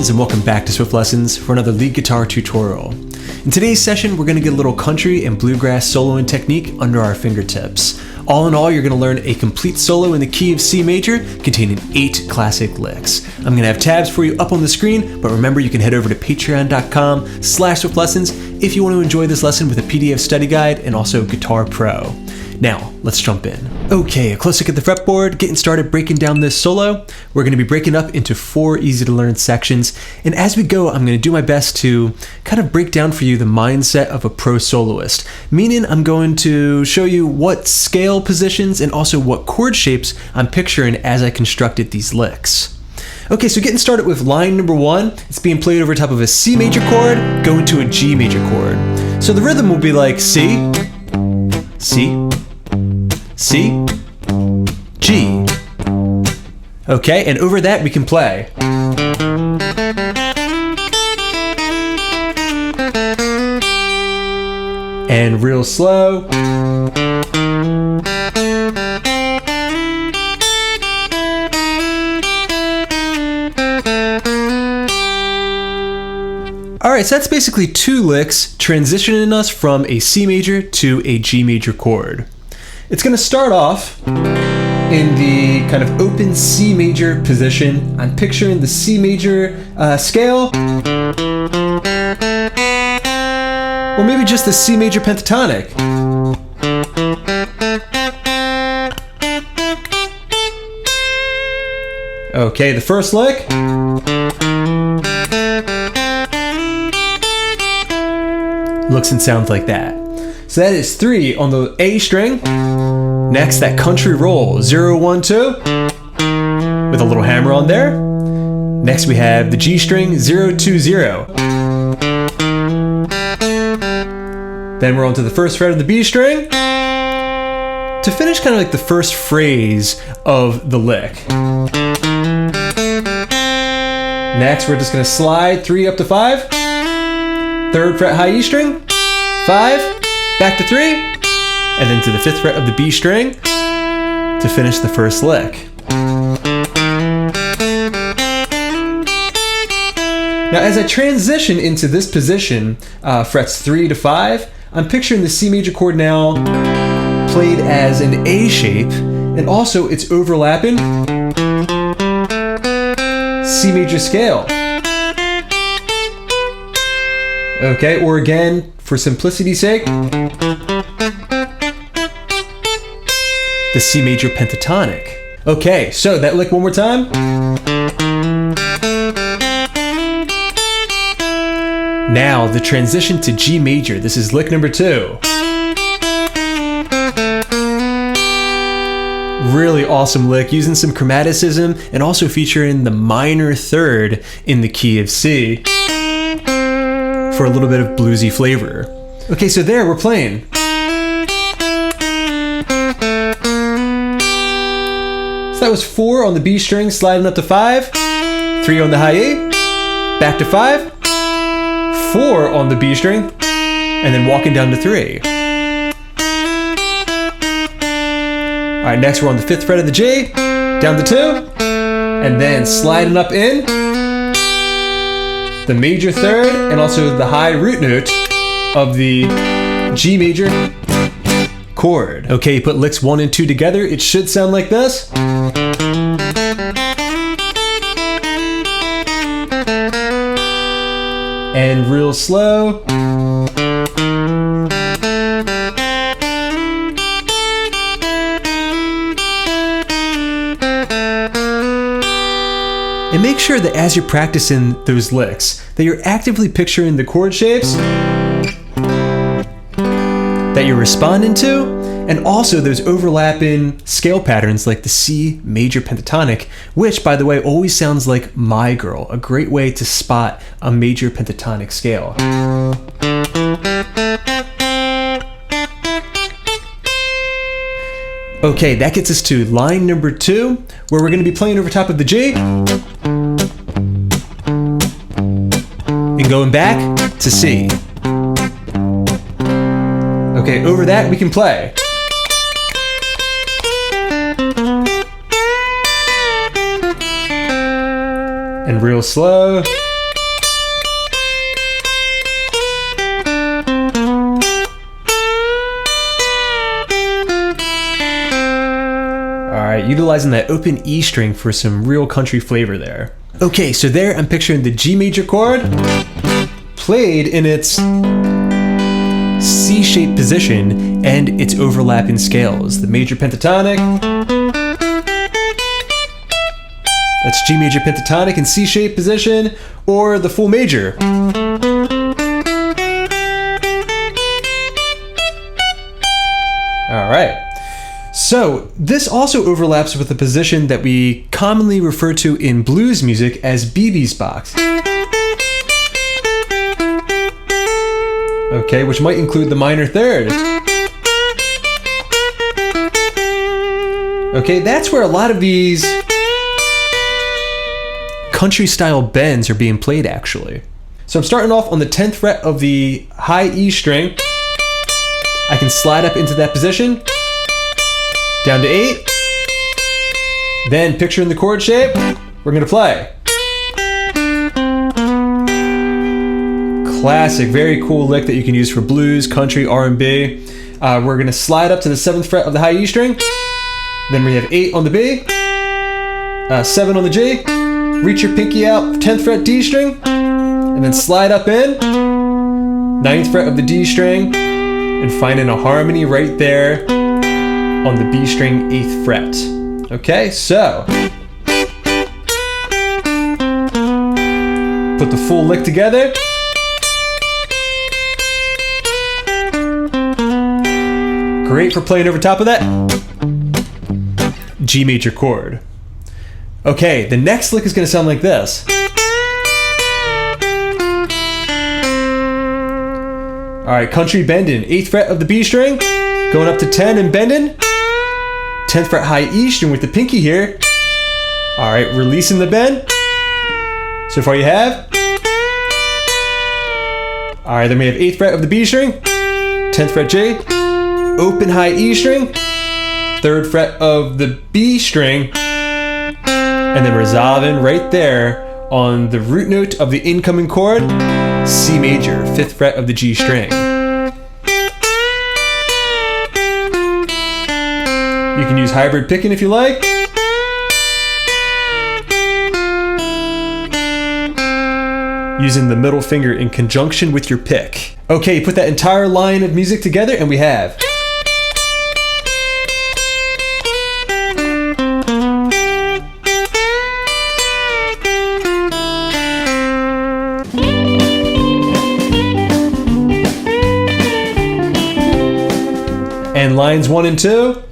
friends, and welcome back to Swiftlessons for another lead guitar tutorial. In today's session, we're going to get a little country and bluegrass soloing technique under our fingertips. All in all, you're going to learn a complete solo in the key of C major containing 8 classic licks. I'm going to have tabs for you up on the screen, but remember you can head over to patreon.com/swiftlessons if you want to enjoy this lesson with a PDF study guide and also Guitar Pro. Now, let's jump in. Okay, a close look at the fretboard, getting started breaking down this solo. We're going to be breaking up into 4 easy to learn sections, and as we go, I'm going to do my best to kind of break down for you the mindset of a pro soloist, meaning I'm going to show you what scale positions and also what chord shapes I'm picturing as I constructed these licks. Okay, so getting started with line number 1, it's being played over top of a C major chord, going to a G major chord. So the rhythm will be like C, C, C, G. Okay, and over that we can play. And real slow. Alright, so that's basically 2 licks transitioning us from a C major to a G major chord. It's going to start off in the kind of open C major position. I'm picturing the C major scale, or maybe just the C major pentatonic. Okay, the first lick. Looks and sounds like that. So that is 3 on the A string. Next, that country roll, 0, 1, 2, with a little hammer on there. Next, we have the G string, 0, 2, 0. Then we're on to the first fret of the B string to finish kind of like the first phrase of the lick. Next, we're just going to slide 3 up to 5. 3rd fret high E string, 5, back to 3, and then to the 5th fret of the B string to finish the first lick. Now as I transition into this position, frets 3 to 5, I'm picturing the C major chord now played as an A shape, and also it's overlapping C major scale. Okay, or again, for simplicity's sake, the C major pentatonic. Okay, so that lick one more time. Now, the transition to G major. This is lick number 2. Really awesome lick, using some chromaticism and also featuring the minor 3rd in the key of C for a little bit of bluesy flavor. Okay, so there we're playing. So that was 4 on the B string, sliding up to 5, 3 on the high E, back to 5, 4 on the B string, and then walking down to 3. Alright, next we're on the 5th fret of the G, down to 2, and then sliding up in the major 3rd and also the high root note of the G major chord. Okay, you put licks 1 and 2 together, it should sound like this. And real slow. And make sure that as you're practicing those licks, that you're actively picturing the chord shapes that you're responding to, and also those overlapping scale patterns like the C major pentatonic, which, by the way, always sounds like My Girl, a great way to spot a major pentatonic scale. Okay, that gets us to line number 2, where we're going to be playing over top of the G and going back to C. Okay, over that we can play. And real slow. right, utilizing that open E string for some real country flavor there. Okay, so there I'm picturing the G major chord played in its C-shaped position and its overlapping scales. The major pentatonic, that's G major pentatonic in C-shaped position, or the full major. All right. So this also overlaps with the position that we commonly refer to in blues music as BB's box. Okay, which might include the minor third. Okay, that's where a lot of these country style bends are being played actually. So I'm starting off on the 10th fret of the high E string. I can slide up into that position, down to 8, then picturing the chord shape, we're gonna play. Classic, very cool lick that you can use for blues, country, R&B. We're gonna slide up to the 7th fret of the high E string, then we have 8 on the B, 7 on the G, reach your pinky out, 10th fret D string, and then slide up in, 9th fret of the D string, and finding a harmony right there on the B string 8th fret. Okay, so put the full lick together. Great for playing over top of that G major chord. Okay, the next lick is going to sound like this. All right, country bending, 8th fret of the B string, going up to 10 and bending. 10th fret high E string with the pinky here. All right, releasing the bend. So far you have. All right, then we have 8th fret of the B string, 10th fret G, open high E string, 3rd fret of the B string, and then resolving right there on the root note of the incoming chord, C major, 5th fret of the G string. You can use hybrid picking if you like. Using the middle finger in conjunction with your pick. Okay, put that entire line of music together and we have. And lines 1 and 2.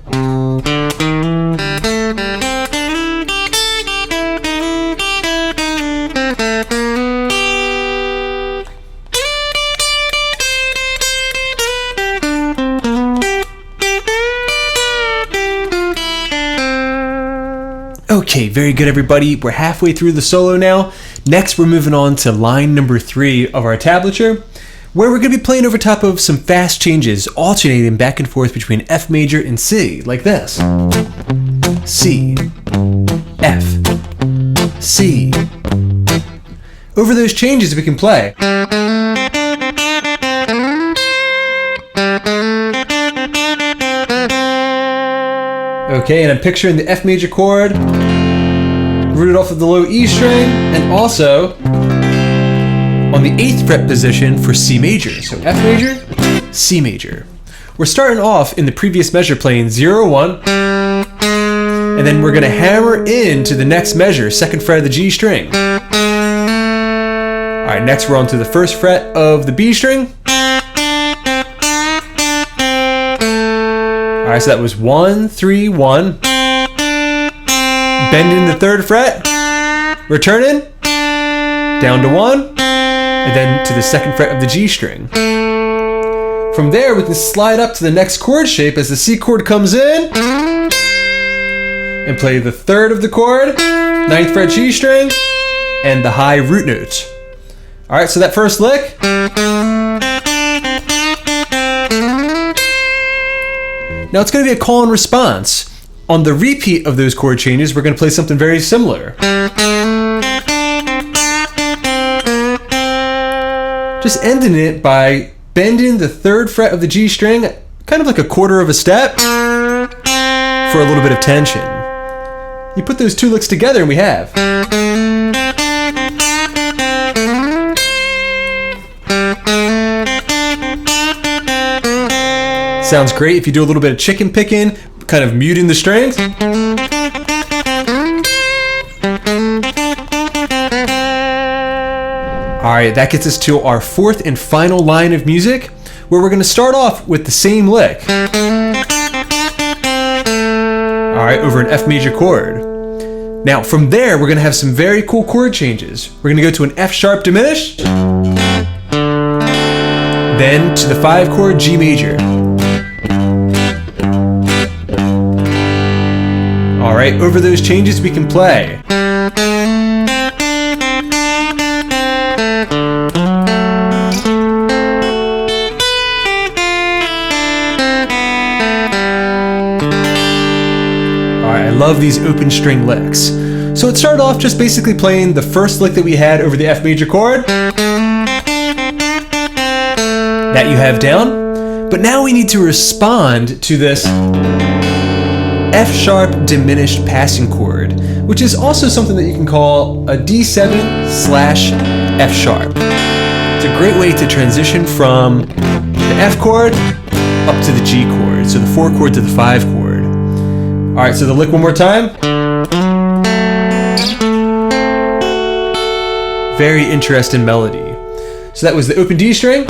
Okay, very good everybody. We're halfway through the solo now. Next, we're moving on to line number 3 of our tablature, where we're going to be playing over top of some fast changes, alternating back and forth between F major and C, like this. C, F, C. Over those changes we can play. Okay, and I'm picturing the F major chord, rooted off of the low E string, and also on the 8th fret position for C major. So F major, C major. We're starting off in the previous measure playing 0, 1, and then we're gonna hammer into the next measure, 2nd fret of the G string. All right, next we're on to the 1st fret of the B string. All right, so that was 1, 3, 1. Bending the 3rd fret, returning, down to 1, and then to the 2nd fret of the G string. From there, we can slide up to the next chord shape as the C chord comes in, and play the 3rd of the chord, 9th fret G string, and the high root note. All right, so that first lick. Now it's going to be a call and response. On the repeat of those chord changes, we're going to play something very similar. Just ending it by bending the 3rd fret of the G string, kind of like a quarter of a step, for a little bit of tension. You put those two licks together and we have. Sounds great if you do a little bit of chicken picking, kind of muting the strings. Alright, that gets us to our fourth and final line of music, where we're going to start off with the same lick. Alright, over an F major chord. Now from there, we're going to have some very cool chord changes. We're going to go to an F sharp diminished, then to the 5 chord G major. Alright, over those changes we can play. Alright, I love these open string licks. So it started off just basically playing the first lick that we had over the F major chord. That you have down. But now we need to respond to this F sharp diminished passing chord, which is also something that you can call a D7/F sharp. It's a great way to transition from the F chord up to the G chord, so the 4 chord to the 5 chord. Alright, so the lick one more time. Very interesting melody. So that was the open D string.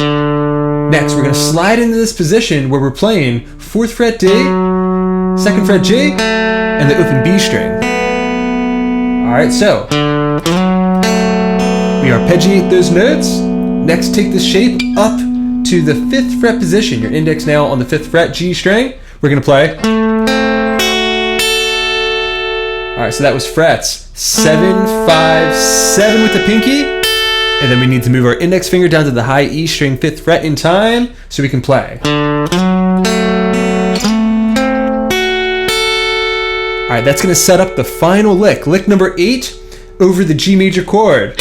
Next, we're going to slide into this position where we're playing 4th fret D, 2nd fret G, and the open B string. Alright, so we arpeggiate those notes. Next, take this shape up to the 5th fret position. Your index now on the 5th fret G string. We're going to play. Alright, so that was frets 7, 5, 7 with the pinky. And then we need to move our index finger down to the high E string 5th fret in time so we can play. Alright, that's going to set up the final lick. Lick number 8 over the G major chord.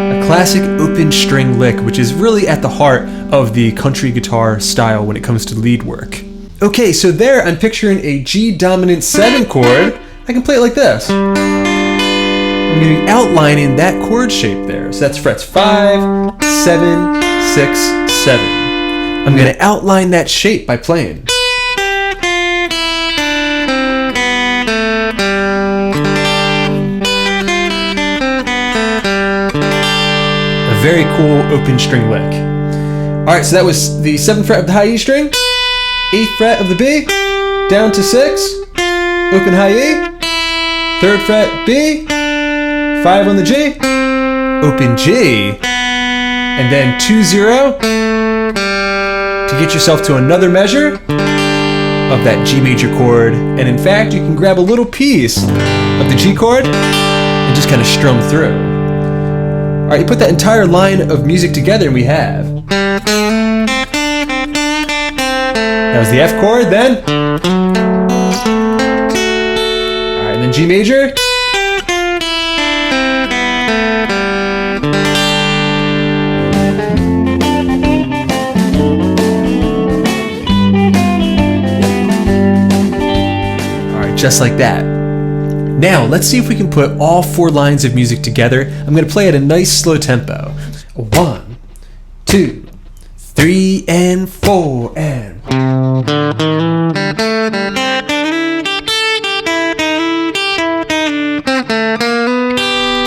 A classic open string lick, which is really at the heart of the country guitar style when it comes to lead work. Okay, so there I'm picturing a G dominant 7 chord. I can play it like this. I'm going to be outlining that chord shape there. So that's frets 5, 7, 6, 7. I'm going to outline that shape by playing. A very cool open string lick. Alright, so that was the 7th fret of the high E string, 8th fret of the B, down to 6, open high E, 3rd fret B, 5 on the G, open G, and then 2, 0 to get yourself to another measure of that G major chord. And in fact, you can grab a little piece of the G chord and just kind of strum through. Alright, you put that entire line of music together and we have. That was the F chord, then. Alright, and then G major. Just like that. Now, let's see if we can put all 4 lines of music together. I'm going to play at a nice slow tempo. 1, 2, 3, and 4, and...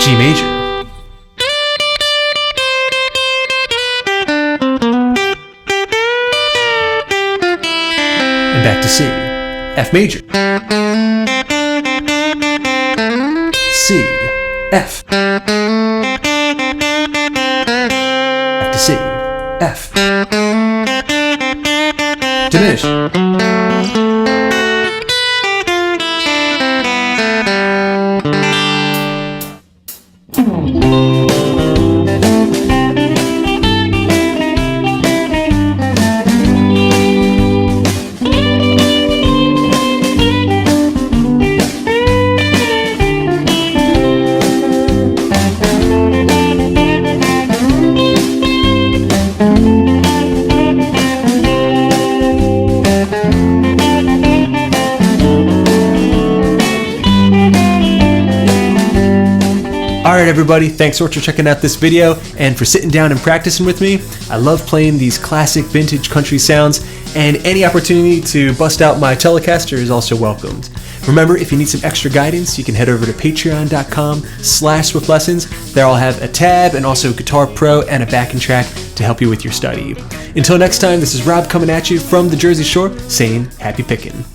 G major. And back to C. F major. C, F, back to C, F, diminish, Alright everybody, thanks so much for checking out this video and for sitting down and practicing with me. I love playing these classic vintage country sounds, and any opportunity to bust out my Telecaster is also welcomed. Remember, if you need some extra guidance, you can head over to patreon.com/swiftlessons. There I'll have a tab and also Guitar Pro and a backing track to help you with your study. Until next time, this is Rob coming at you from the Jersey Shore saying happy picking.